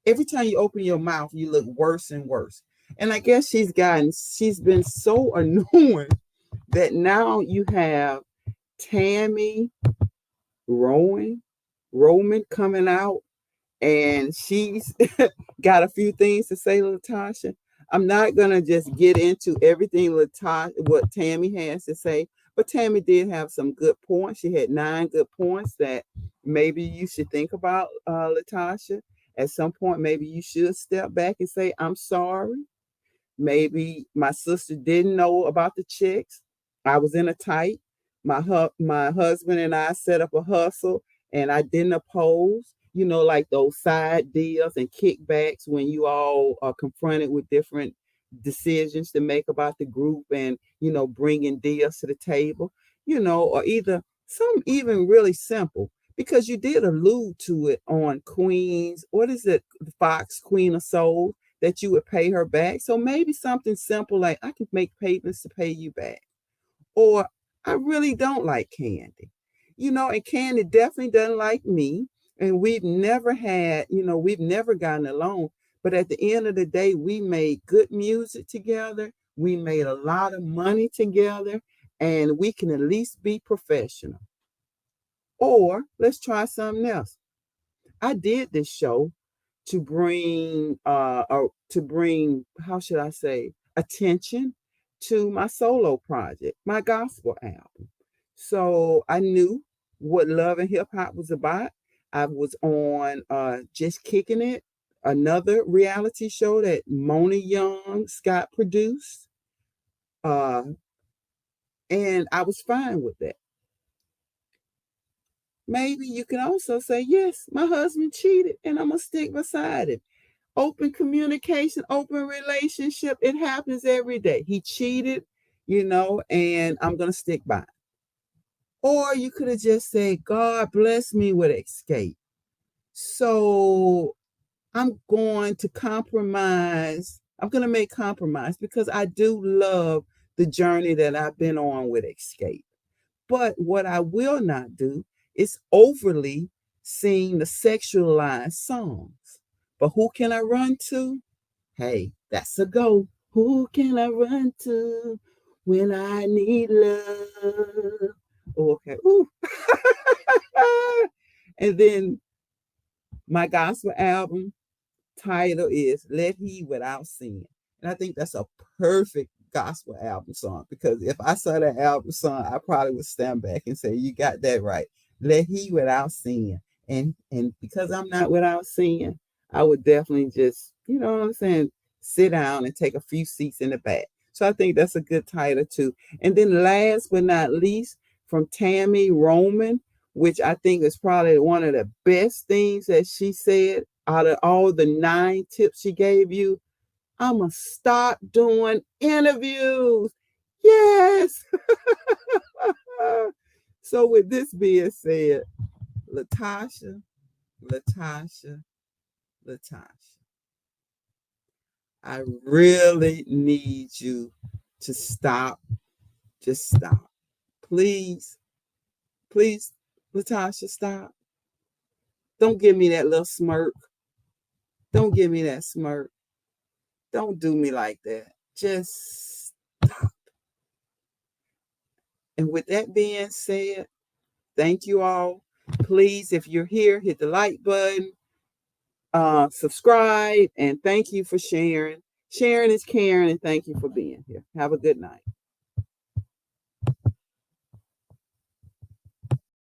every time you open your mouth, you look worse and worse. And I guess she's been so annoying that now you have Tami Rowan, Roman coming out, and she's got a few things to say, LaTocha. I'm not gonna just get into everything LaTocha, what Tami has to say, but Tami did have some good points. She had 9 good points that maybe you should think about, LaTocha. At some point, maybe you should step back and say, "I'm sorry. Maybe my sister didn't know about the checks. I was in a tight. My husband and I set up a hustle, and I didn't oppose. Like those side deals and kickbacks when you all are confronted with different decisions to make about the group, and bringing deals to the table. Or either some even really simple, because you did allude to it on Queen's, what is it, Fox Queen of Soul, that you would pay her back. So maybe something simple like, I can make payments to pay you back. Or, I really don't like Candy. And Candy definitely doesn't like me. And we've never gotten along. But at the end of the day, we made good music together. We made a lot of money together. And we can at least be professional. Or let's try something else. I did this show to bring, how should I say, attention to my solo project, my gospel album. So I knew what Love and Hip Hop was about. I was on Just Kicking It, another reality show that Mona Young Scott produced. Uh, and I was fine with that. Maybe you can also say, yes, my husband cheated and I'm going to stick beside him. Open communication, open relationship. It happens every day. He cheated, and I'm going to stick by. Or you could have just said, God bless me with Xscape. So I'm going to compromise. I'm going to make compromise because I do love the journey that I've been on with Xscape. But what I will not do is overly sing the sexualized songs. But who can I run to? Hey, that's a go. Who can I run to when I need love? Okay. Ooh. And then my gospel album title is Let He Without Sin. And I think that's a perfect gospel album song, because if I saw that album song, I probably would stand back and say, you got that right. Let He Without Sin. And because I'm not without sin, I would definitely just, what I'm saying, sit down and take a few seats in the back. So I think that's a good title too. And then last but not least, from Tami Roman, which I think is probably one of the best things that she said out of all the 9 tips she gave you. I'm going to stop doing interviews. Yes. So with this being said, LaTocha, LaTocha, LaTocha, I really need you to stop. Just stop. Please, please, LaTocha, stop. Don't give me that little smirk. Don't give me that smirk. Don't do me like that. Just stop. And with that being said, thank you all. Please, if you're here, hit the like button, subscribe, and thank you for sharing. Sharing is caring, and thank you for being here. Have a good night.